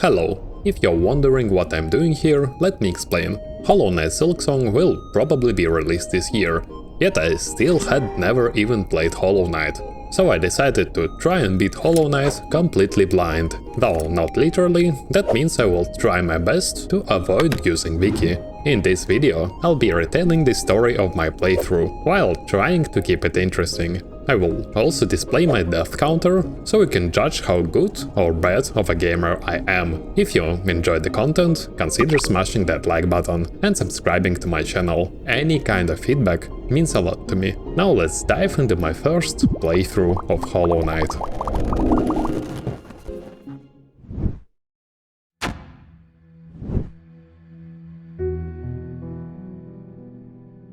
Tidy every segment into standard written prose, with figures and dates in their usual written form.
Hello, if you're wondering what I'm doing here, let me explain. Hollow Knight Silksong will probably be released this year, yet I still had never even played Hollow Knight. So I decided to try and beat Hollow Knight completely blind. Though not literally, that means I will try my best to avoid using wiki. In this video, I'll be retelling the story of my playthrough, while trying to keep it interesting. I will also display my death counter, so you can judge how good or bad of a gamer I am. If you enjoyed the content, consider smashing that like button and subscribing to my channel. Any kind of feedback means a lot to me. Now let's dive into my first playthrough of Hollow Knight.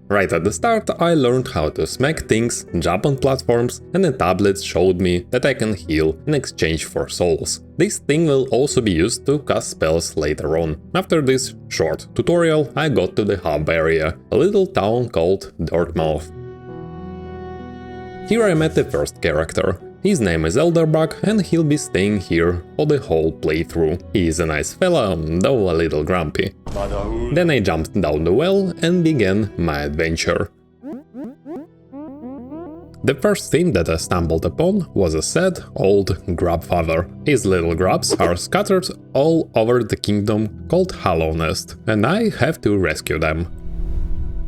Right at the start, I learned how to smack things, jump on platforms, and a tablet showed me that I can heal in exchange for souls. This thing will also be used to cast spells later on. After this short tutorial, I got to the hub area, a little town called Dartmouth. Here I met the first character. His name is Elderbug and he'll be staying here for the whole playthrough. He is a nice fella, though a little grumpy. Then I jumped down the well and began my adventure. The first thing that I stumbled upon was a sad old grubfather. His little grubs are scattered all over the kingdom called Hollownest, and I have to rescue them.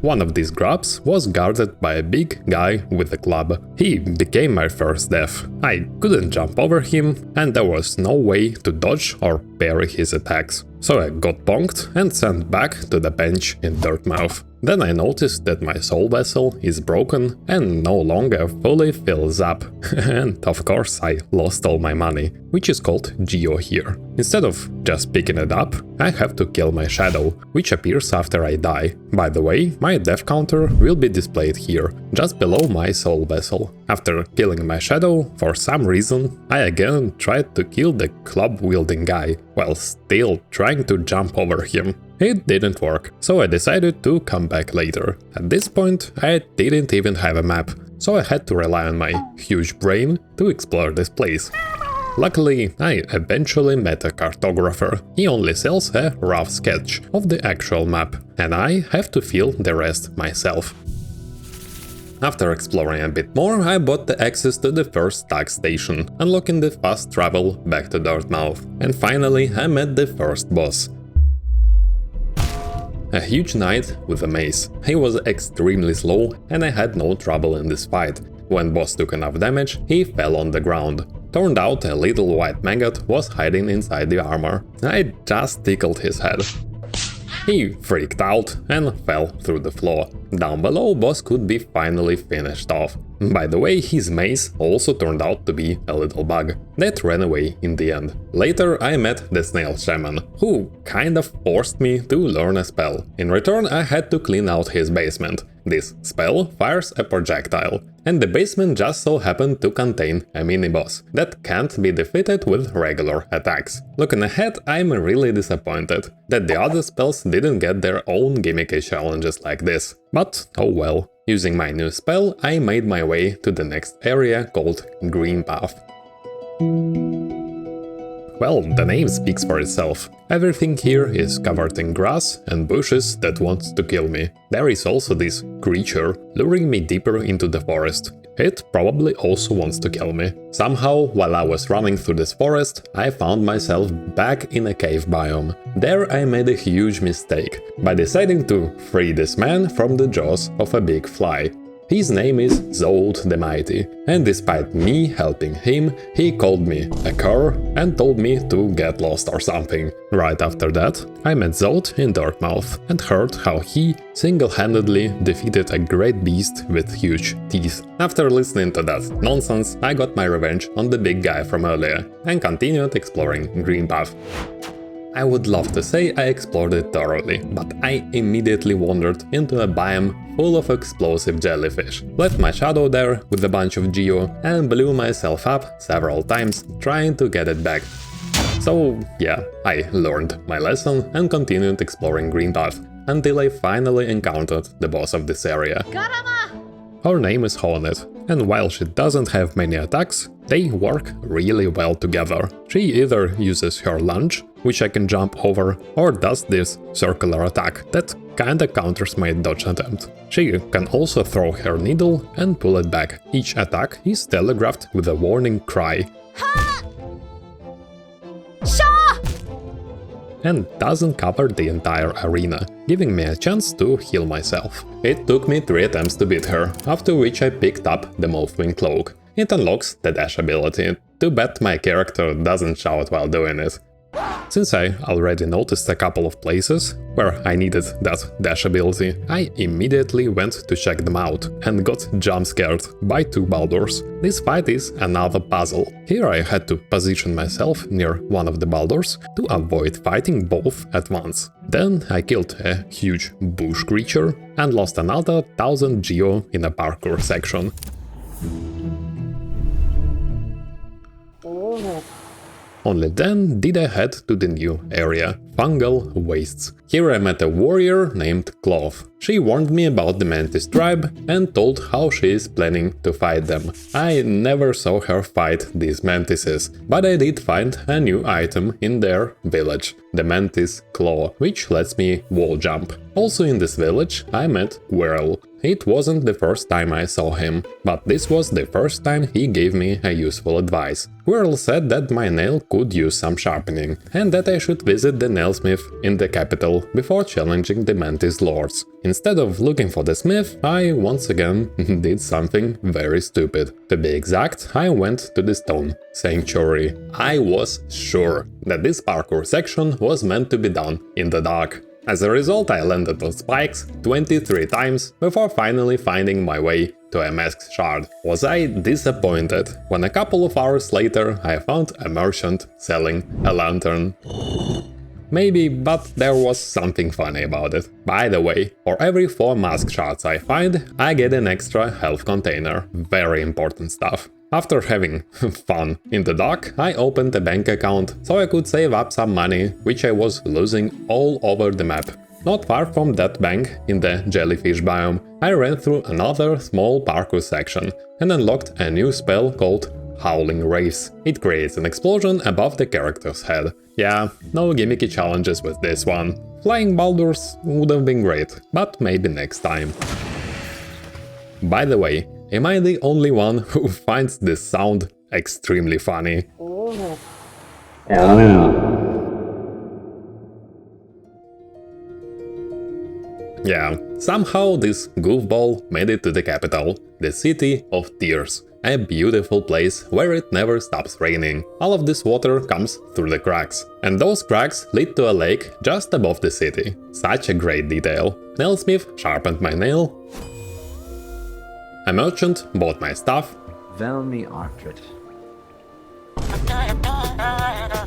One of these grubs was guarded by a big guy with a club. He became my first death. I couldn't jump over him, and there was no way to dodge or parry his attacks. So I got bonked and sent back to the bench in Dartmouth. Then I noticed that my soul vessel is broken and no longer fully fills up. And of course I lost all my money, which is called Geo here. Instead of just picking it up, I have to kill my shadow, which appears after I die. By the way, my death counter will be displayed here, just below my soul vessel. After killing my shadow, for some reason, I again tried to kill the club-wielding guy, while still trying to jump over him. It didn't work, so I decided to come back later. At this point, I didn't even have a map, so I had to rely on my huge brain to explore this place. Luckily, I eventually met a cartographer. He only sells a rough sketch of the actual map, and I have to fill the rest myself. After exploring a bit more, I bought the access to the first tag station, unlocking the fast travel back to Dartmouth. And finally, I met the first boss. A huge knight with a mace. He was extremely slow and I had no trouble in this fight. When boss took enough damage, he fell on the ground. Turned out a little white maggot was hiding inside the armor. I just tickled his head. He freaked out and fell through the floor. Down below, boss could be finally finished off. By the way, his mace also turned out to be a little bug that ran away in the end. Later I met the snail shaman, who kind of forced me to learn a spell. In return, I had to clean out his basement. This spell fires a projectile, and the basement just so happened to contain a mini-boss that can't be defeated with regular attacks. Looking ahead, I'm really disappointed that the other spells didn't get their own gimmicky challenges like this. But oh well. Using my new spell, I made my way to the next area called Green Path. Well, the name speaks for itself. Everything here is covered in grass and bushes that wants to kill me. There is also this creature luring me deeper into the forest. It probably also wants to kill me. Somehow, while I was running through this forest, I found myself back in a cave biome. There I made a huge mistake by deciding to free this man from the jaws of a big fly. His name is Zod the Mighty, and despite me helping him, he called me a cur and told me to get lost or something. Right after that, I met Zod in Dartmouth and heard how he single-handedly defeated a great beast with huge teeth. After listening to that nonsense, I got my revenge on the big guy from earlier and continued exploring Green Path. I would love to say I explored it thoroughly, but I immediately wandered into a biome full of explosive jellyfish, left my shadow there with a bunch of geo and blew myself up several times trying to get it back. So yeah, I learned my lesson and continued exploring Green Path until I finally encountered the boss of this area. Her name is Hornet, and while she doesn't have many attacks, they work really well together. She either uses her lunge, which I can jump over, or does this circular attack that kinda counters my dodge attempt. She can also throw her needle and pull it back. Each attack is telegraphed with a warning cry. And doesn't cover the entire arena, giving me a chance to heal myself. It took me 3 attempts to beat her, after which I picked up the Mothwing Cloak. It unlocks the dash ability. Too bad my character doesn't shout while doing it. Since I already noticed a couple of places where I needed that dash ability, I immediately went to check them out and got jump scared by 2 boulders. This fight is another puzzle. Here I had to position myself near one of the boulders to avoid fighting both at once. Then I killed a huge bush creature and lost another 1000 geo in a parkour section. Only then did I head to the new area, Fungal Wastes. Here I met a warrior named Cloth. She warned me about the Mantis tribe and told how she is planning to fight them. I never saw her fight these mantises, but I did find a new item in their village, the Mantis Claw, which lets me wall jump. Also in this village I met Whirl. It wasn't the first time I saw him, but this was the first time he gave me a useful advice. Whirl said that my nail could use some sharpening, and that I should visit the nailsmith in the capital before challenging the Mantis lords. Instead of looking for the smith, I once again did something very stupid. To be exact, I went to the stone sanctuary. I was sure that this parkour section was meant to be done in the dark. As a result, I landed on spikes 23 times before finally finding my way to a masked shard. Was I disappointed when a couple of hours later I found a merchant selling a lantern? Maybe, but there was something funny about it. By the way, for every 4 mask shards I find, I get an extra health container. Very important stuff. After having fun in the dark, I opened a bank account so I could save up some money, which I was losing all over the map. Not far from that bank, in the jellyfish biome, I ran through another small parkour section and unlocked a new spell called Howling Raves. It creates an explosion above the character's head. Yeah, no gimmicky challenges with this one. Flying boulders would have been great, but maybe next time. By the way, am I the only one who finds this sound extremely funny? Yeah, somehow this goofball made it to the capital, the City of Tears. A beautiful place where it never stops raining. All of this water comes through the cracks, and those cracks lead to a lake just above the city. Such a great detail. Nailsmith sharpened my nail. A merchant bought my stuff.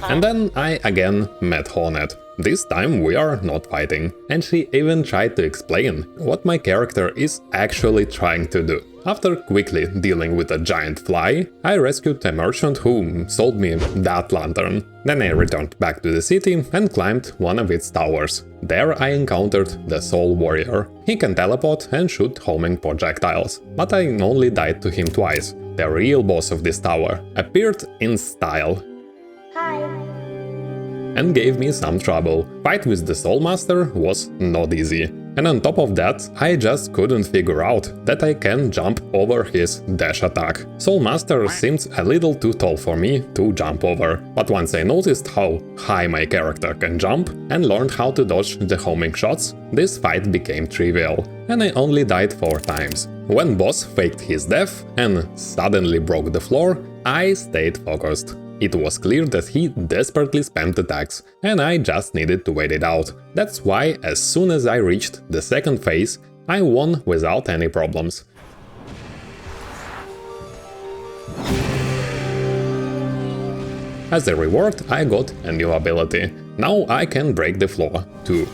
And then I again met Hornet. This time we are not fighting, and she even tried to explain what my character is actually trying to do. After quickly dealing with a giant fly, I rescued a merchant who sold me that lantern. Then I returned back to the city and climbed one of its towers. There I encountered the Soul Warrior. He can teleport and shoot homing projectiles, but I only died to him twice. The real boss of this tower appeared in style. Hi. And gave me some trouble. Fight with the Soul Master was not easy. And on top of that, I just couldn't figure out that I can jump over his dash attack. Soul Master seemed a little too tall for me to jump over, but once I noticed how high my character can jump and learned how to dodge the homing shots, this fight became trivial, and I only died 4 times. When boss faked his death and suddenly broke the floor, I stayed focused. It was clear that he desperately spammed attacks, and I just needed to wait it out. That's why, as soon as I reached the second phase, I won without any problems. As a reward, I got a new ability. Now I can break the floor, too.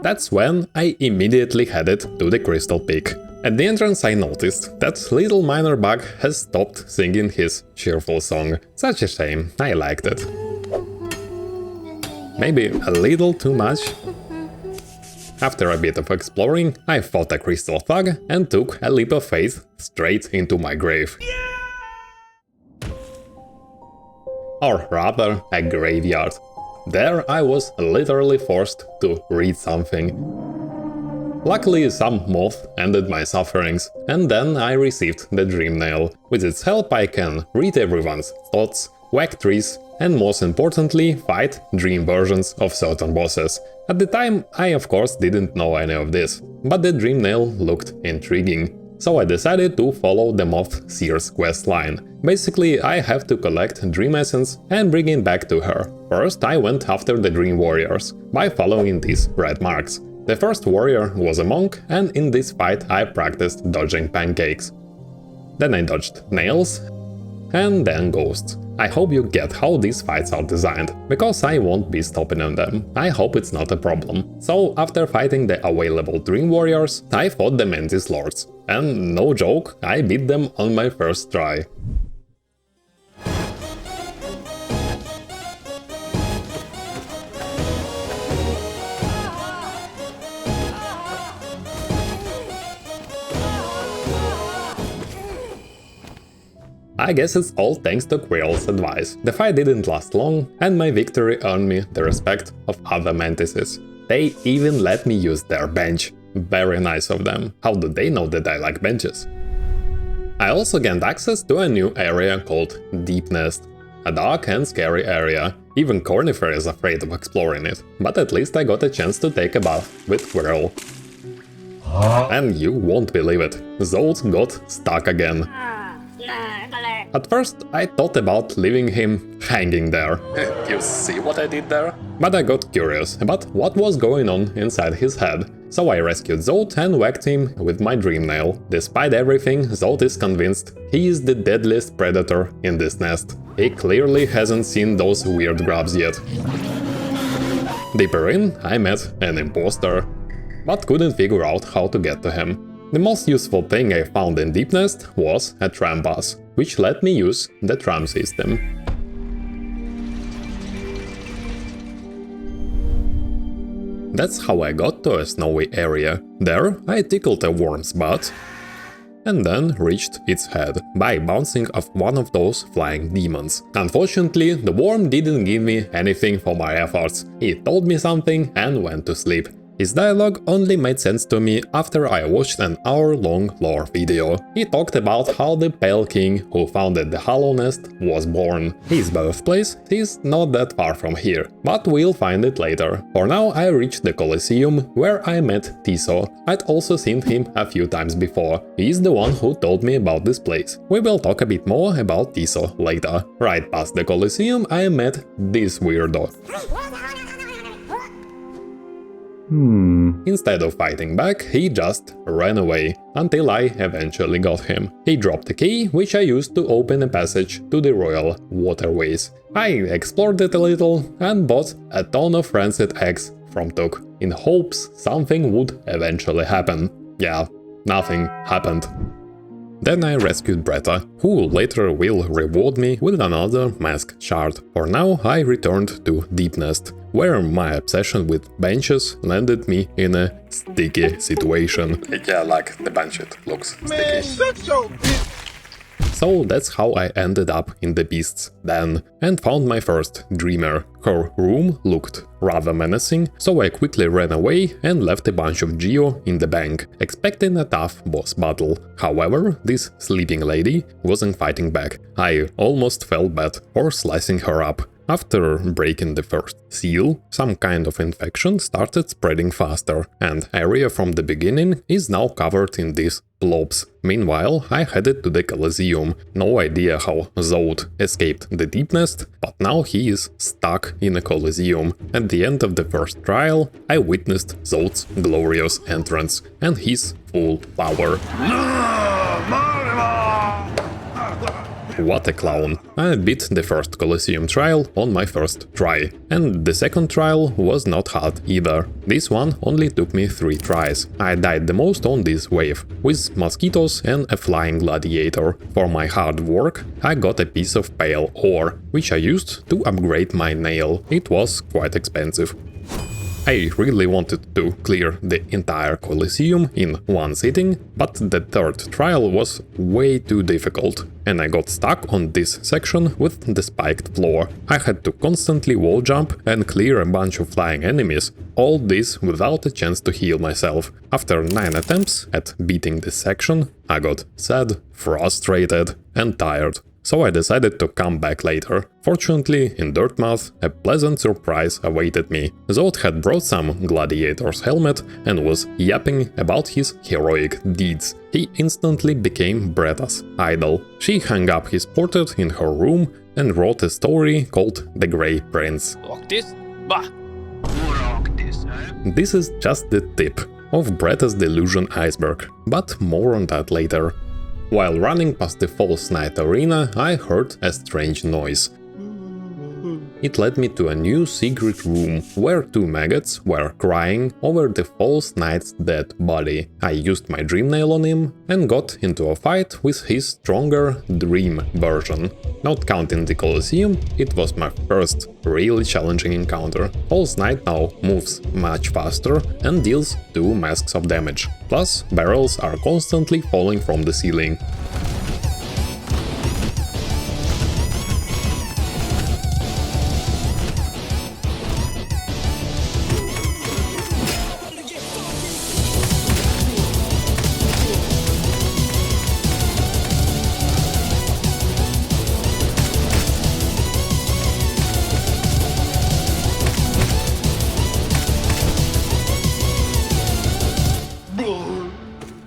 That's when I immediately headed to the Crystal Peak. At the entrance I noticed that little minor bug has stopped singing his cheerful song. Such a shame, I liked it. Maybe a little too much? After a bit of exploring, I fought a crystal thug and took a leap of faith straight into my grave. or rather a graveyard. There I was literally forced to read something. Luckily, some moth ended my sufferings, and then I received the Dream Nail. With its help I can read everyone's thoughts, whack trees, and most importantly, fight dream versions of certain bosses. At the time, I of course didn't know any of this, but the Dream Nail looked intriguing. So I decided to follow the Moth Seer's quest line. Basically, I have to collect Dream Essence and bring it back to her. First, I went after the Dream Warriors, by following these red marks. The first warrior was a monk, and in this fight I practiced dodging pancakes. Then I dodged nails, and then ghosts. I hope you get how these fights are designed, because I won't be stopping on them. I hope it's not a problem. So after fighting the available Dream Warriors, I fought the Mantis Lords. And no joke, I beat them on my first try. I guess it's all thanks to Quirrell's advice. The fight didn't last long, and my victory earned me the respect of other mantises. They even let me use their bench. Very nice of them. How do they know that I like benches? I also gained access to a new area called Deepnest. A dark and scary area. Even Cornifer is afraid of exploring it. But at least I got a chance to take a bath with Quirrell. And you won't believe it. Zolt got stuck again. At first, I thought about leaving him hanging there. You see what I did there? But I got curious about what was going on inside his head. So I rescued Zolt and whacked him with my Dream Nail. Despite everything, Zolt is convinced he is the deadliest predator in this nest. He clearly hasn't seen those weird grubs yet. Deeper in, I met an imposter, but couldn't figure out how to get to him. The most useful thing I found in Deepnest was a tram pass, which let me use the tram system. That's how I got to a snowy area. There I tickled a worm's butt and then reached its head by bouncing off one of those flying demons. Unfortunately, the worm didn't give me anything for my efforts. He told me something and went to sleep. His dialogue only made sense to me after I watched an hour-long lore video. He talked about how the Pale King who founded the Hollow Nest was born. His birthplace is not that far from here, but we'll find it later. For now I reached the Colosseum, where I met Tiso. I'd also seen him a few times before. He's the one who told me about this place. We will talk a bit more about Tiso later. Right past the Colosseum I met this weirdo. Instead of fighting back, he just ran away, until I eventually got him. He dropped a key, which I used to open a passage to the royal waterways. I explored it a little and bought a ton of rancid eggs from Tuk, in hopes something would eventually happen. Yeah, nothing happened. Then I rescued Bretta, who later will reward me with another mask shard. For now I returned to Deepnest, where my obsession with benches landed me in a sticky situation. Yeah, like the bench, it looks sticky. So that's how I ended up in the Beast's Den and found my first dreamer. Her room looked rather menacing, so I quickly ran away and left a bunch of Geo in the bank, expecting a tough boss battle. However, this sleeping lady wasn't fighting back. I almost felt bad for slicing her up. After breaking the first seal, some kind of infection started spreading faster, and area from the beginning is now covered in these blobs. Meanwhile, I headed to the Colosseum. No idea how Zolt escaped the Deepnest, but now he is stuck in a Colosseum. At the end of the first trial, I witnessed Zolt's glorious entrance and his full power. What a clown. I beat the first Colosseum trial on my first try, and the second trial was not hard either. This one only took me 3 tries. I died the most on this wave, with mosquitoes and a flying gladiator. For my hard work, I got a piece of pale ore, which I used to upgrade my nail. It was quite expensive. I really wanted to clear the entire Colosseum in one sitting, but the third trial was way too difficult, and I got stuck on this section with the spiked floor. I had to constantly wall jump and clear a bunch of flying enemies, all this without a chance to heal myself. After 9 attempts at beating this section, I got sad, frustrated and tired. So I decided to come back later. Fortunately, in Dirtmouth, a pleasant surprise awaited me. Zod had brought some gladiator's helmet and was yapping about his heroic deeds. He instantly became Bretta's idol. She hung up his portrait in her room and wrote a story called The Grey Prince. Lock this? Bah! Lock this, eh? This is just the tip of Bretta's delusion iceberg, but more on that later. While running past the False Knight arena, I heard a strange noise. It led me to a new secret room, where 2 maggots were crying over the False Knight's dead body. I used my Dream Nail on him and got into a fight with his stronger Dream version. Not counting the Colosseum, it was my first really challenging encounter. False Knight now moves much faster and deals 2 masks of damage. Plus, barrels are constantly falling from the ceiling.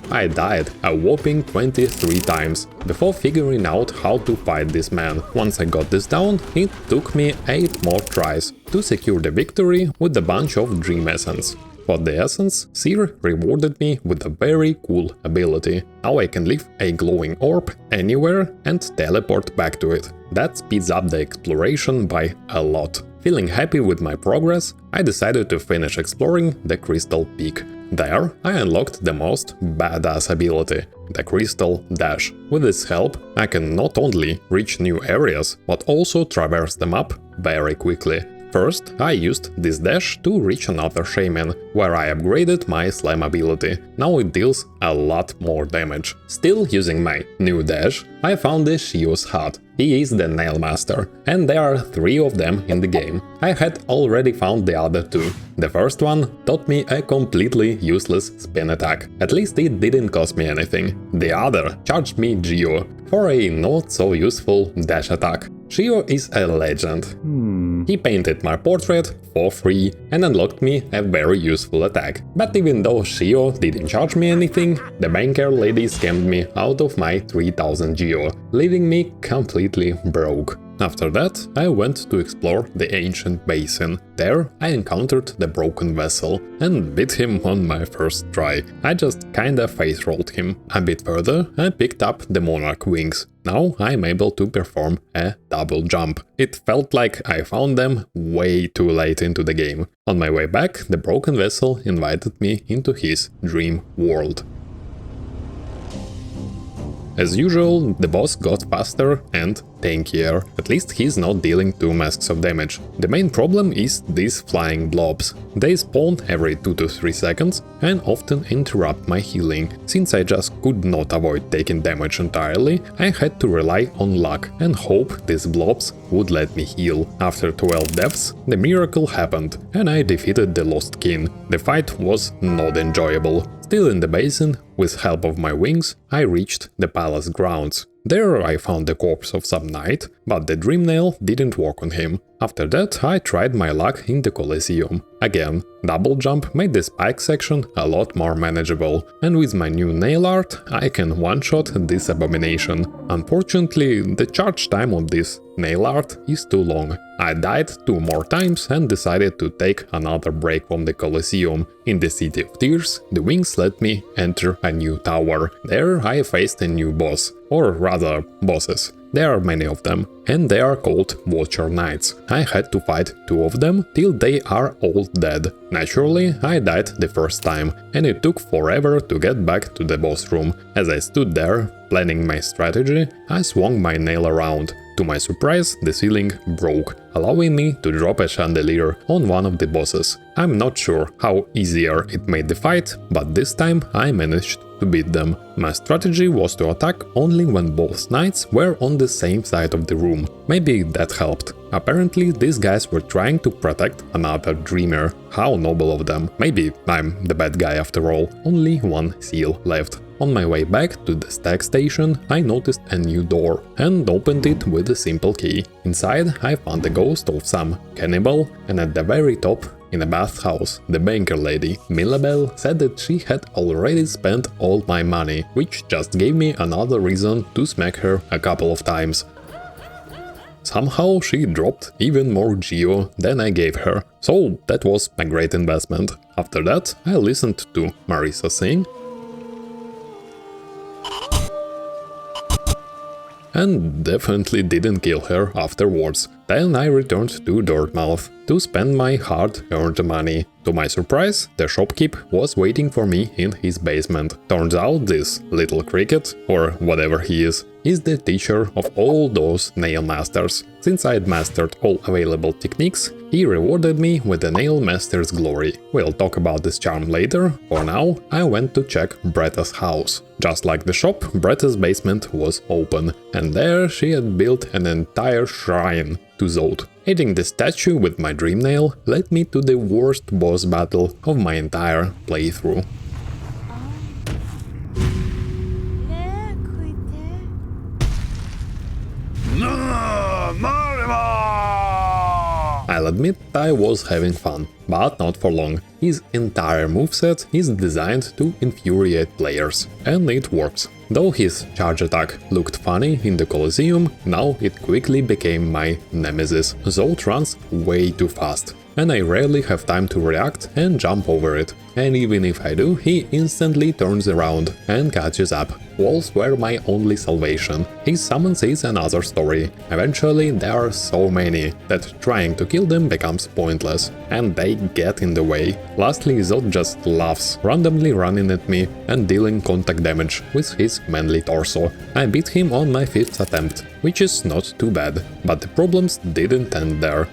I died a whopping 23 times before figuring out how to fight this man. Once I got this down, it took me 8 more tries to secure the victory with a bunch of Dream Essence. For the essence, Seer rewarded me with a very cool ability. Now I can leave a glowing orb anywhere and teleport back to it. That speeds up the exploration by a lot. Feeling happy with my progress, I decided to finish exploring the Crystal Peak. There, I unlocked the most badass ability, the Crystal Dash. With its help, I can not only reach new areas, but also traverse them up very quickly. First, I used this dash to reach another shaman, where I upgraded my slam ability. Now it deals a lot more damage. Still using my new dash, I found the Shio's hut. He is the Nail Master, and there are 3 of them in the game. I had already found the other 2. The first one taught me a completely useless spin attack. At least it didn't cost me anything. The other charged me Geo for a not so useful dash attack. Shio is a legend. He painted my portrait for free and unlocked me a very useful attack. But even though Shio didn't charge me anything, the banker lady scammed me out of my 3000 Geo, leaving me completely broke. After that, I went to explore the ancient basin. There, I encountered the broken vessel and beat him on my first try. I just kinda face rolled him. A bit further, I picked up the monarch wings. Now I'm able to perform a double jump. It felt like I found them way too late into the game. On my way back, the broken vessel invited me into his dream world. As usual, the boss got faster and tankier. At least he's not dealing 2 masks of damage. The main problem is these flying blobs. They spawn every 2 to 3 seconds and often interrupt my healing. Since I just could not avoid taking damage entirely, I had to rely on luck and hope these blobs would let me heal. After 12 deaths, the miracle happened and I defeated the Lost Kin. The fight was not enjoyable. Still in the basin, with help of my wings, I reached the palace grounds. There I found the corpse of some knight, but the Dream Nail didn't work on him. After that, I tried my luck in the Colosseum. Again, double jump made the spike section a lot more manageable, and with my new nail art, I can one-shot this abomination. Unfortunately, the charge time of this nail art is too long. I died 2 more times and decided to take another break from the Colosseum. In the City of Tears, the wings let me enter a new tower. There I faced a new boss, or rather bosses. There are many of them, and they are called Watcher Knights. I had to fight 2 of them till they are all dead. Naturally, I died the first time, and it took forever to get back to the boss room. As I stood there, planning my strategy, I swung my nail around. To my surprise, the ceiling broke, allowing me to drop a chandelier on one of the bosses. I'm not sure how easier it made the fight, but this time I managed to beat them. My strategy was to attack only when both knights were on the same side of the room. Maybe that helped. Apparently these guys were trying to protect another dreamer. How noble of them. Maybe I'm the bad guy after all. Only one seal left. On my way back to the stag station, I noticed a new door and opened it with a simple key. Inside I found the ghost of some cannibal, and at the very top, in a bathhouse, the banker lady, Milabel, said that she had already spent all my money, which just gave me another reason to smack her a couple of times. Somehow she dropped even more geo than I gave her, so that was a great investment. After that, I listened to Marisa sing, and definitely didn't kill her afterwards. Then I returned to Dortmouth to spend my hard-earned money. To my surprise, the shopkeep was waiting for me in his basement. Turns out this little cricket, or whatever he is the teacher of all those nail masters. Since I had mastered all available techniques, he rewarded me with the nail master's glory. We'll talk about this charm later. For now, I went to check Bretta's house. Just like the shop, Bretta's basement was open, and there she had built an entire shrine to Zod. Hitting the statue with my dream nail led me to the worst boss battle of my entire playthrough. I'll admit I was having fun, but not for long. His entire moveset is designed to infuriate players, and it works. Though his charge attack looked funny in the Colosseum, now it quickly became my nemesis. Zod runs way too fast, and I rarely have time to react and jump over it. And even if I do, he instantly turns around and catches up. Walls were my only salvation. His summons is another story. Eventually there are so many that trying to kill them becomes pointless, and they get in the way. Lastly, Zod just loves randomly running at me and dealing contact damage with his manly torso. I beat him on my 5th attempt, which is not too bad, but the problems didn't end there.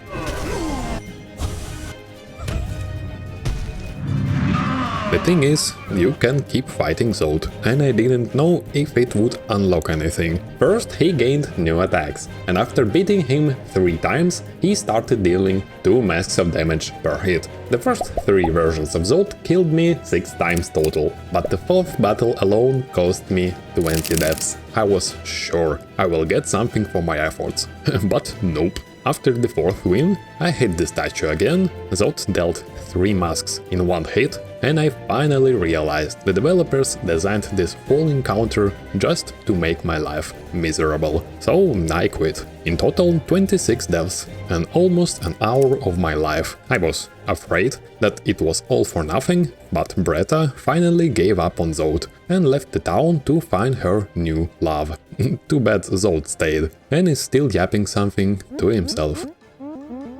The thing is, you can keep fighting Zod, and I didn't know if it would unlock anything. First, he gained new attacks, and after beating him 3 times, he started dealing 2 masks of damage per hit. The first 3 versions of Zod killed me 6 times total, but the 4th battle alone cost me 20 deaths. I was sure I will get something for my efforts, but nope. After the 4th win, I hit the statue again. Zod dealt 3 masks in 1 hit, and I finally realized the developers designed this whole encounter just to make my life miserable. So I quit. In total, 26 deaths and almost an hour of my life. I was afraid that it was all for nothing, but Bretta finally gave up on Zod and left the town to find her new love. Too bad Zod stayed and is still yapping something to himself.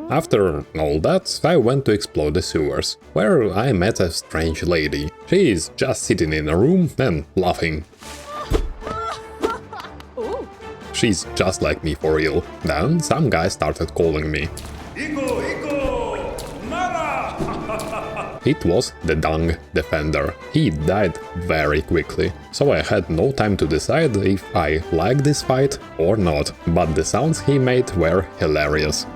After all that, I went to explore the sewers, where I met a strange lady. She is just sitting in a room and laughing. She's just like me for real. Then some guy started calling me. It was the Dung Defender. He died very quickly, so I had no time to decide if I liked this fight or not, but the sounds he made were hilarious.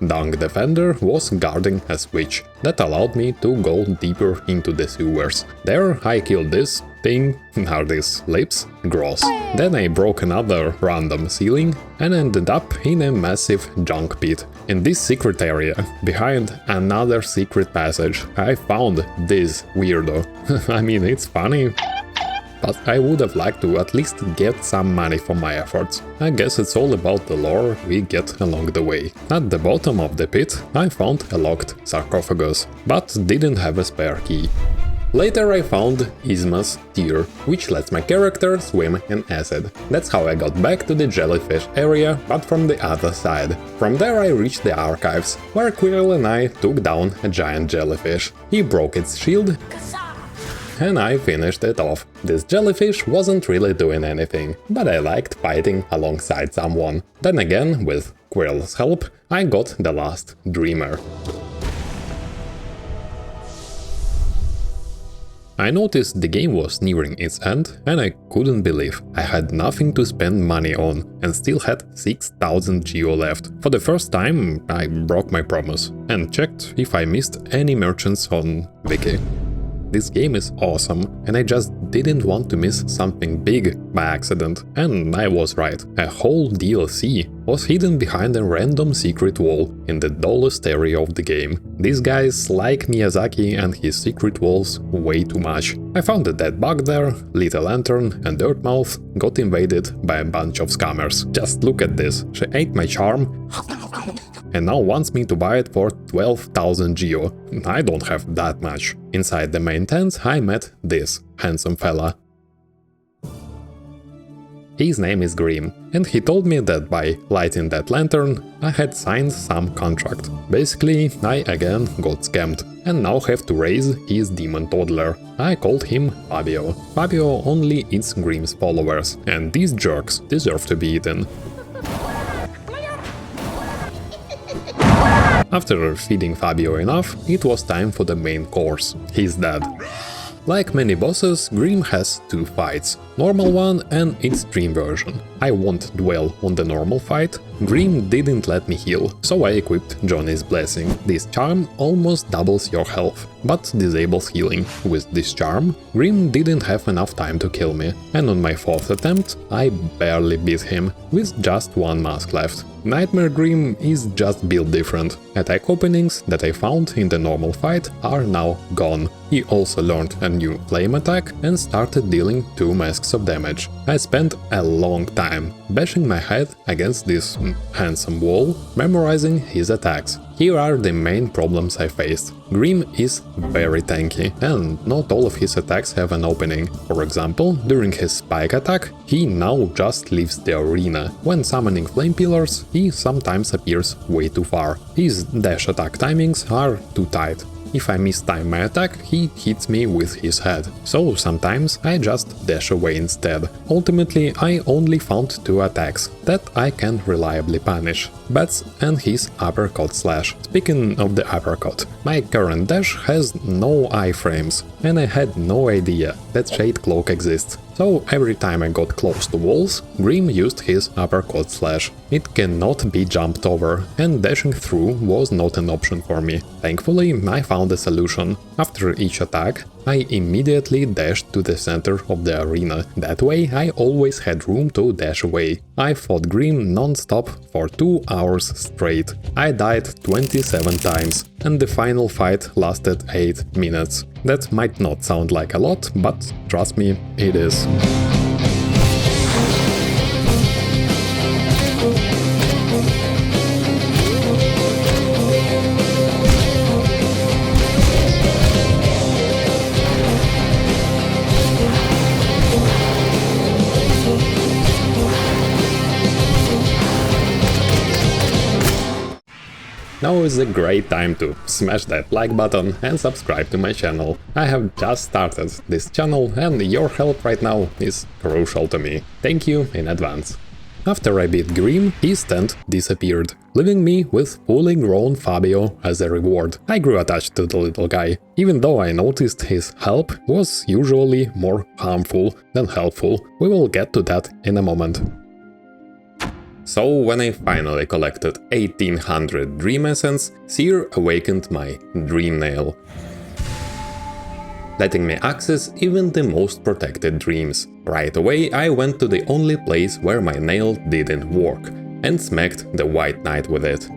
Dung Defender was guarding a switch that allowed me to go deeper into the sewers. There I killed this thing, are these lips? Gross. Then I broke another random ceiling and ended up in a massive junk pit. In this secret area, behind another secret passage, I found this weirdo. I mean, it's funny, but I would have liked to at least get some money for my efforts. I guess it's all about the lore we get along the way. At the bottom of the pit, I found a locked sarcophagus, but didn't have a spare key. Later I found Isma's tear, which lets my character swim in acid. That's how I got back to the jellyfish area, but from the other side. From there I reached the archives, where Quill and I took down a giant jellyfish. He broke its shield and I finished it off. This jellyfish wasn't really doing anything, but I liked fighting alongside someone. Then again, with Quirrell's help, I got the last Dreamer. I noticed the game was nearing its end, and I couldn't believe I had nothing to spend money on and still had 6000 geo left. For the first time, I broke my promise and checked if I missed any merchants on Wiki. This game is awesome, and I just didn't want to miss something big by accident. And I was right. A whole DLC was hidden behind a random secret wall in the dullest area of the game. These guys like Miyazaki and his secret walls way too much. I found a dead bug there, lit a lantern, and Dirtmouth got invaded by a bunch of scammers. Just look at this. She ate my charm and now wants me to buy it for 12,000 geo. I don't have that much. Inside the main tent I met this handsome fella. His name is Grim, and he told me that by lighting that lantern I had signed some contract. Basically, I again got scammed, and now have to raise his demon toddler. I called him Fabio. Fabio only eats Grim's followers, and these jerks deserve to be eaten. After feeding Fabio enough, it was time for the main course. He's dead. Like many bosses, Grim has two fights, normal one and extreme version. I won't dwell on the normal fight. Grim didn't let me heal, so I equipped Johnny's Blessing. This charm almost doubles your health, but disables healing. With this charm, Grim didn't have enough time to kill me, and on my fourth attempt, I barely beat him, with just one mask left. Nightmare Grim is just built different. Attack openings that I found in the normal fight are now gone. He also learned a new flame attack and started dealing 2 masks of damage. I spent a long time bashing my head against this handsome wall, memorizing his attacks. Here are the main problems I faced. Grim is very tanky, and not all of his attacks have an opening. For example, during his spike attack, he now just leaves the arena. When summoning flame pillars, he sometimes appears way too far. His dash attack timings are too tight. If I mistime my attack, he hits me with his head, so sometimes I just dash away instead. Ultimately, I only found 2 attacks that I can reliably punish: Bats and his uppercut slash. Speaking of the uppercut, my current dash has no iframes, and I had no idea that Shade Cloak exists. So every time I got close to walls, Grim used his uppercut slash. It cannot be jumped over, and dashing through was not an option for me. Thankfully, I found a solution. After each attack, I immediately dashed to the center of the arena. That way I always had room to dash away. I fought Grim non-stop for 2 hours straight. I died 27 times, and the final fight lasted 8 minutes. That might not sound like a lot, but trust me, it is. Now is a great time to smash that like button and subscribe to my channel. I have just started this channel and your help right now is crucial to me. Thank you in advance. After I beat Grim, his tent disappeared, leaving me with fully grown Fabio as a reward. I grew attached to the little guy, even though I noticed his help was usually more harmful than helpful. We will get to that in a moment. So when I finally collected 1800 Dream Essence, Seer awakened my Dream Nail, letting me access even the most protected dreams. Right away I went to the only place where my nail didn't work, and smacked the White Knight with it.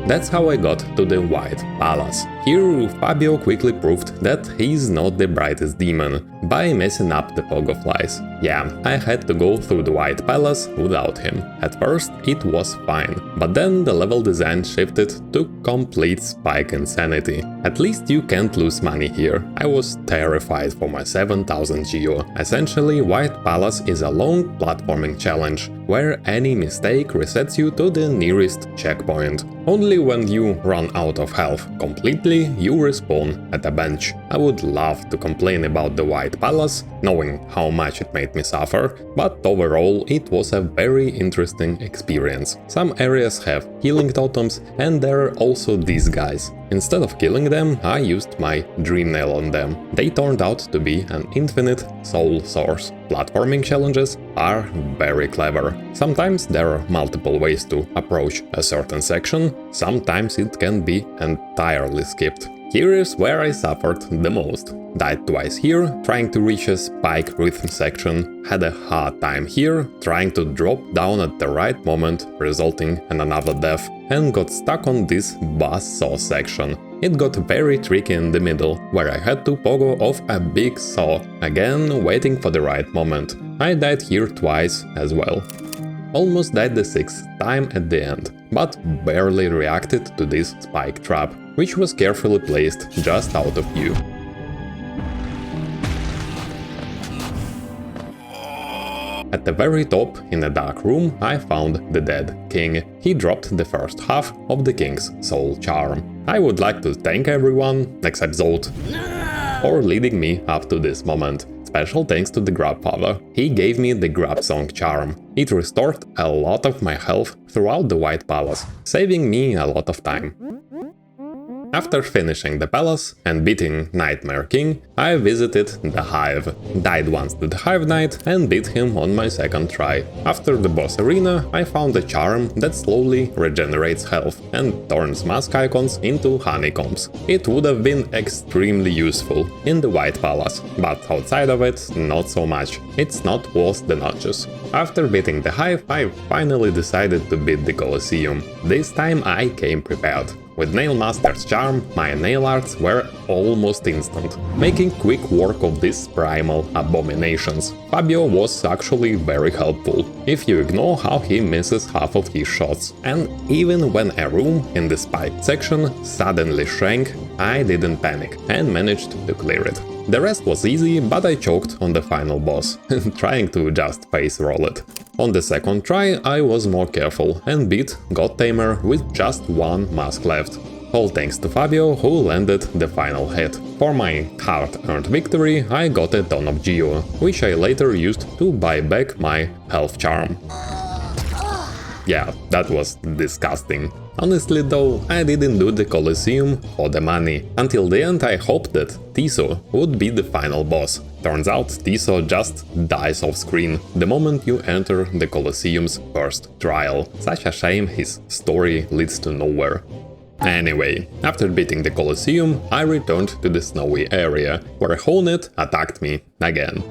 That's how I got to the White Palace. Here, Fabio quickly proved that he's not the brightest demon by messing up the pogo flies. Yeah, I had to go through the White Palace without him. At first, it was fine, but then the level design shifted to complete spike insanity. At least you can't lose money here. I was terrified for my 7000 geo. Essentially, White Palace is a long platforming challenge, where any mistake resets you to the nearest checkpoint. Only when you run out of health completely, you respawn at a bench. I would love to complain about the White Palace, knowing how much it made me suffer, but overall it was a very interesting experience. Some areas have healing totems, and there are also these guys. Instead of killing them, I used my Dream Nail on them. They turned out to be an infinite soul source. Platforming challenges are very clever. Sometimes there are multiple ways to approach a certain section, sometimes it can be entirely skipped. Here is where I suffered the most. Died twice here, trying to reach a spike rhythm section, had a hard time here, trying to drop down at the right moment, resulting in another death, and got stuck on this buzzsaw section. It got very tricky in the middle, where I had to pogo off a big saw, again waiting for the right moment. I died here twice as well. Almost died the 6th time at the end, but barely reacted to this spike trap, which was carefully placed just out of view. At the very top, in a dark room, I found the dead king. He dropped the first half of the king's soul charm. I would like to thank everyone, except Zolt, for leading me up to this moment. Special thanks to the Grubfather. He gave me the Grub Song charm. It restored a lot of my health throughout the White Palace, saving me a lot of time. After finishing the palace and beating Nightmare King, I visited the Hive, died once to the Hive Knight and beat him on my second try. After the boss arena, I found a charm that slowly regenerates health and turns mask icons into honeycombs. It would have been extremely useful in the White Palace, but outside of it, not so much. It's not worth the notches. After beating the Hive, I finally decided to beat the Colosseum. This time I came prepared. With Nailmaster's charm, my nail arts were almost instant, making quick work of these primal abominations. Fabio was actually very helpful, if you ignore how he misses half of his shots. And even when a room in the spiked section suddenly shrank, I didn't panic and managed to clear it. The rest was easy, but I choked on the final boss, trying to just face roll it. On the second try, I was more careful and beat God Tamer with just one mask left. All thanks to Fabio, who landed the final hit. For my hard-earned victory, I got a ton of geo, which I later used to buy back my health charm. Yeah, that was disgusting. Honestly though, I didn't do the Colosseum for the money. Until the end I hoped that Tiso would be the final boss. Turns out Tiso just dies off screen the moment you enter the Colosseum's first trial. Such a shame his story leads to nowhere. Anyway, after beating the Colosseum, I returned to the snowy area, where Hollowknight attacked me again.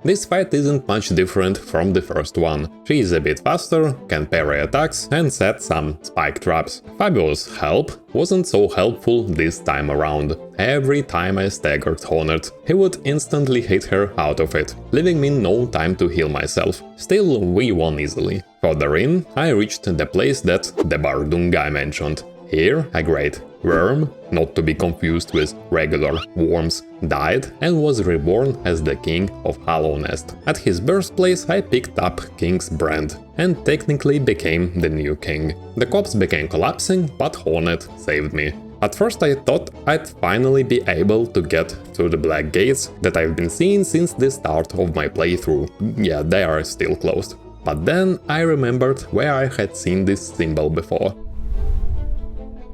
This fight isn't much different from the first one. She is a bit faster, can parry attacks and set some spike traps. Fabio's help wasn't so helpful this time around. Every time I staggered Hollowknight, he would instantly hit her out of it, leaving me no time to heal myself. Still, we won easily. Further in, I reached the place that the Bardung guy mentioned. Here, a great worm, not to be confused with regular worms, died and was reborn as the king of Hallownest. At his birthplace I picked up King's Brand and technically became the new king. The corpse began collapsing, but Hollowknight saved me. At first I thought I'd finally be able to get through the black gates that I've been seeing since the start of my playthrough. Yeah, they are still closed. But then I remembered where I had seen this symbol before.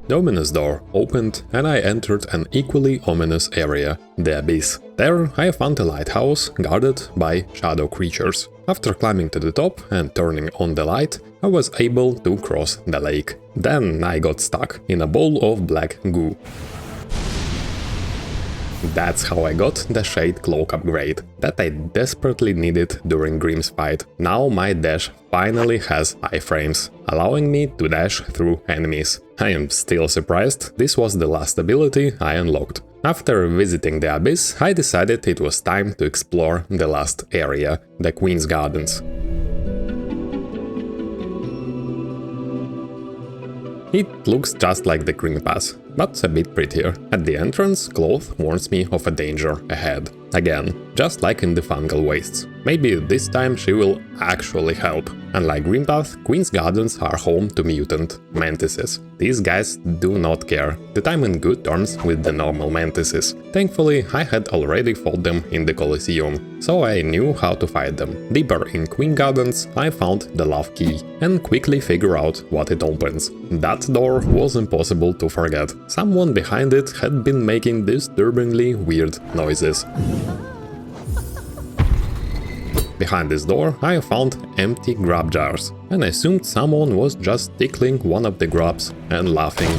The ominous door opened and I entered an equally ominous area, the Abyss. There I found a lighthouse guarded by shadow creatures. After climbing to the top and turning on the light, I was able to cross the lake. Then I got stuck in a bowl of black goo. That's how I got the Shade Cloak upgrade, that I desperately needed during Grimm's fight. Now my dash finally has iframes, allowing me to dash through enemies. I am still surprised this was the last ability I unlocked. After visiting the Abyss, I decided it was time to explore the last area, the Queen's Gardens. It looks just like the Green Pass, but a bit prettier. At the entrance, Cloth warns me of a danger ahead. Again, just like in the Fungal Wastes. Maybe this time she will actually help. Unlike Greenpath, Queen's Gardens are home to mutant mantises. These guys do not care, that I'm in good terms with the normal mantises. Thankfully, I had already fought them in the Colosseum, so I knew how to fight them. Deeper in Queen Gardens, I found the Love Key, and quickly figure out what it opens. That door was impossible to forget. Someone behind it had been making disturbingly weird noises. Behind this door I found empty grub jars, and I assumed someone was just tickling one of the grubs and laughing.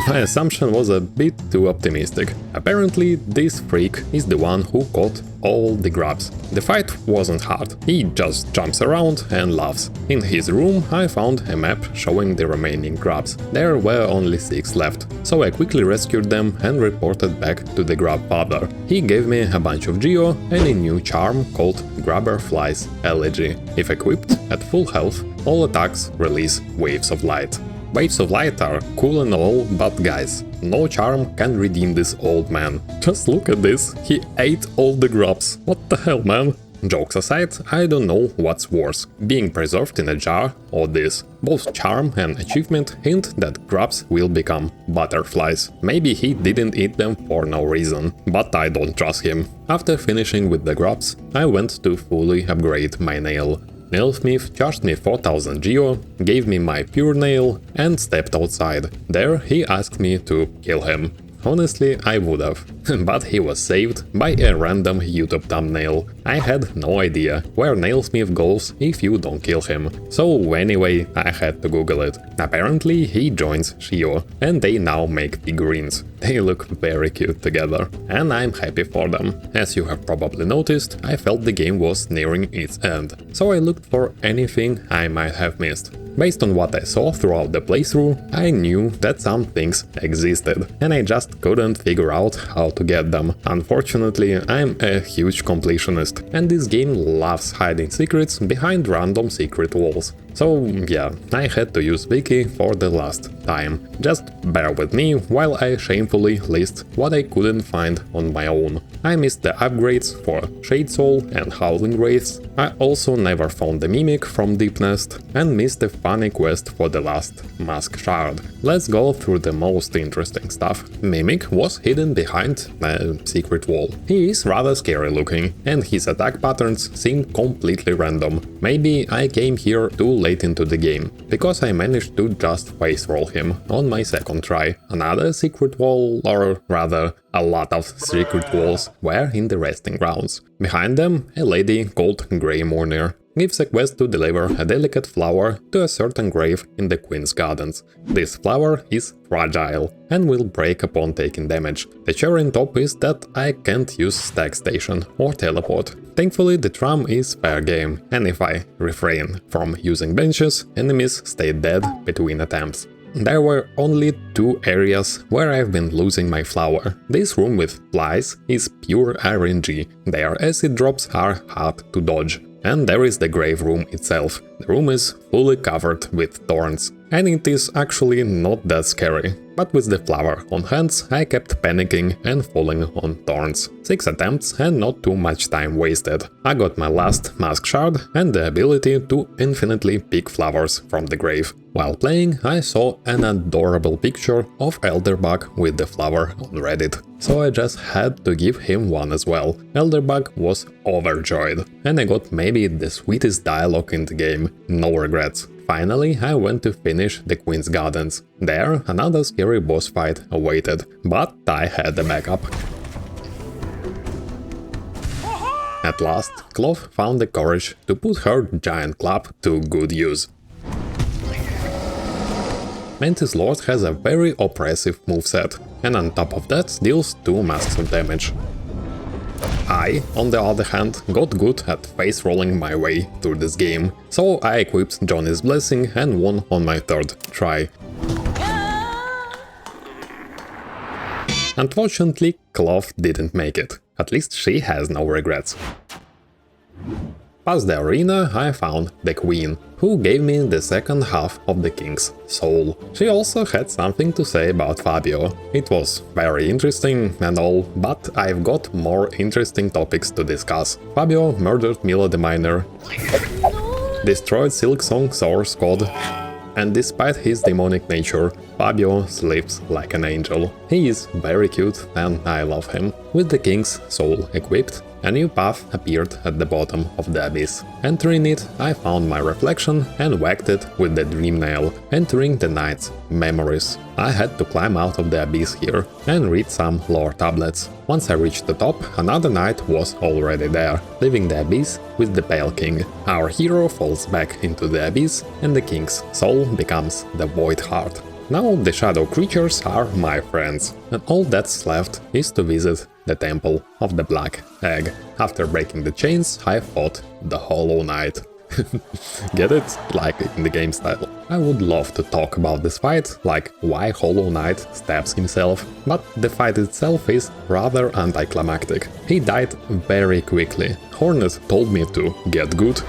My assumption was a bit too optimistic. Apparently this freak is the one who caught all the grubs. The fight wasn't hard, he just jumps around and laughs. In his room I found a map showing the remaining grubs. There were only 6 left, so I quickly rescued them and reported back to the grub father. He gave me a bunch of geo and a new charm called Grubber Flies Elegy. If equipped at full health, all attacks release waves of light. Waves of light are cool and all, but guys, no charm can redeem this old man. Just look at this, he ate all the grubs. What the hell, man? Jokes aside, I don't know what's worse, being preserved in a jar or this. Both charm and achievement hint that grubs will become butterflies. Maybe he didn't eat them for no reason, but I don't trust him. After finishing with the grubs, I went to fully upgrade my nail. Nailsmith charged me 4000 geo, gave me my pure nail and stepped outside. There he asked me to kill him. Honestly, I would've, but he was saved by a random YouTube thumbnail. I had no idea where Nailsmith goes if you don't kill him, so anyway, I had to Google it. Apparently he joins Shio, and they now make figurines. They look very cute together, and I'm happy for them. As you have probably noticed, I felt the game was nearing its end, so I looked for anything I might have missed. Based on what I saw throughout the playthrough, I knew that some things existed, and I just couldn't figure out how to get them. Unfortunately, I'm a huge completionist, and this game loves hiding secrets behind random secret walls. So yeah, I had to use Wiki for the last time. Just bear with me while I shamefully list what I couldn't find on my own. I missed the upgrades for Shade Soul and Howling Wraiths. I also never found the Mimic from Deep Nest and missed the funny quest for the last Mask Shard. Let's go through the most interesting stuff. Mimic was hidden behind a secret wall. He is rather scary looking, and his attack patterns seem completely random. Maybe I came here too late into the game, because I managed to just face roll him on my second try. Another secret wall, or rather a lot of secret walls, were in the resting grounds. Behind them, a lady called Grey Mourner gives a quest to deliver a delicate flower to a certain grave in the Queen's Gardens. This flower is fragile and will break upon taking damage. The cherry on top is that I can't use Stack Station or Teleport. Thankfully the tram is fair game, and if I refrain from using benches, enemies stay dead between attempts. There were only 2 areas where I've been losing my flower. This room with flies is pure RNG, their acid drops are hard to dodge. And there is the grave room itself. The room is fully covered with thorns, and it is actually not that scary. But with the flower on hands, I kept panicking and falling on thorns. 6 attempts and not too much time wasted. I got my last Mask Shard and the ability to infinitely pick flowers from the grave. While playing, I saw an adorable picture of Elderbug with the flower on Reddit, so I just had to give him one as well. Elderbug was overjoyed, and I got maybe the sweetest dialogue in the game, no regrets. Finally, I went to finish the Queen's Gardens. There, another scary boss fight awaited, but I had a backup. At last, Cloth found the courage to put her giant club to good use. Mantis Lord has a very oppressive moveset. and on top of that deals 2 masks of damage. I, on the other hand, got good at face rolling my way through this game, so I equipped Johnny's Blessing and won on my 3rd try. Unfortunately, Cloth didn't make it, at least she has no regrets. Past the arena, I found the Queen, who gave me the second half of the King's soul. She also had something to say about Fabio. It was very interesting and all, but I've got more interesting topics to discuss. Fabio murdered Mila the Miner, destroyed Silksong source code, and despite his demonic nature, Fabio sleeps like an angel. He is very cute and I love him. With the King's soul equipped, a new path appeared at the bottom of the abyss. Entering it, I found my reflection and whacked it with the dream nail, entering the knight's memories. I had to climb out of the abyss here and read some lore tablets. Once I reached the top, another knight was already there, leaving the abyss with the Pale King. Our hero falls back into the abyss and the King's soul becomes the Void Heart. Now the shadow creatures are my friends, and all that's left is to visit the Temple of the Black Egg. After breaking the chains, I fought the Hollow Knight. Get it? Like in the game style. I would love to talk about this fight, like why Hollow Knight stabs himself, but the fight itself is rather anticlimactic. He died very quickly. Hornet told me to get good,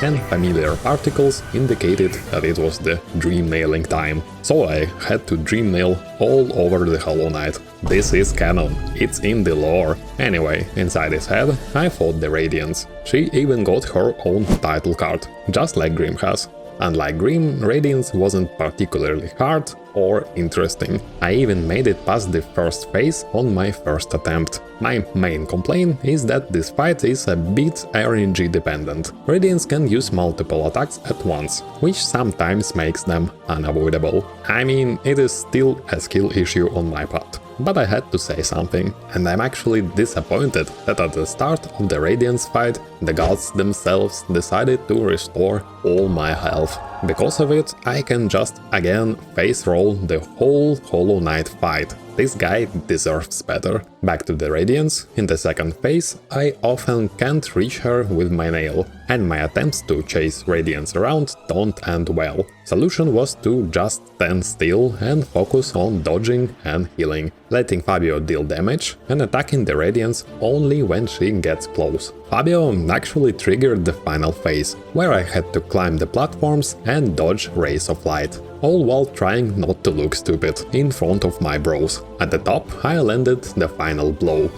and familiar particles indicated that it was the dream nailing time. So I had to dream nail all over the Hollow Knight. This is canon, it's in the lore. Anyway, inside his head, I fought the Radiance. She even got her own title card, just like Grimm has. Unlike Grimm, Radiance wasn't particularly hard or interesting. I even made it past the first phase on my first attempt. My main complaint is that this fight is a bit RNG dependent. Radiance can use multiple attacks at once, which sometimes makes them unavoidable. I mean, it is still a skill issue on my part. But I had to say something, and I'm actually disappointed that at the start of the Radiance fight, the gods themselves decided to restore all my health. Because of it, I can just again face roll the whole Hollow Knight fight. This guy deserves better. Back to the Radiance, in the second phase, I often can't reach her with my nail, and my attempts to chase Radiance around don't end well. Solution was to just stand still and focus on dodging and healing, letting Fabio deal damage and attacking the Radiance only when she gets close. Fabio actually triggered the final phase, where I had to climb the platforms and dodge rays of light, all while trying not to look stupid in front of my bros. At the top, I landed the final blow.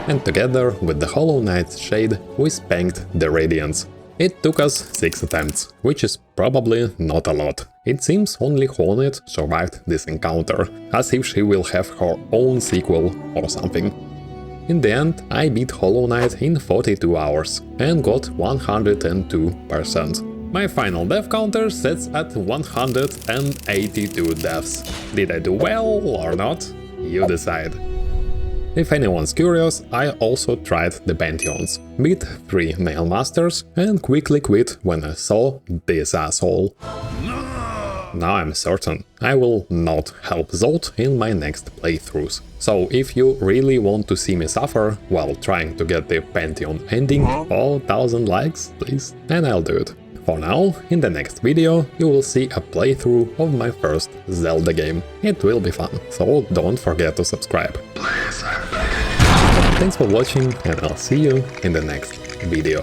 And together with the Hollow Knight's Shade, we spanked the Radiance. It took us 6 attempts, which is probably not a lot. It seems only Hornet survived this encounter, as if she will have her own sequel or something. In the end, I beat Hollow Knight in 42 hours and got 102%. My final death counter sits at 182 deaths. Did I do well or not? You decide. If anyone's curious, I also tried the Pantheons, beat 3 Nail Masters and quickly quit when I saw this asshole. Now I'm certain I will not help Zolt in my next playthroughs. So if you really want to see me suffer while trying to get the Pantheon ending, 4,000 likes, please, and I'll do it. For now, in the next video, you will see a playthrough of my first Zelda game. It will be fun, so don't forget to subscribe. Thanks for watching, and I'll see you in the next video.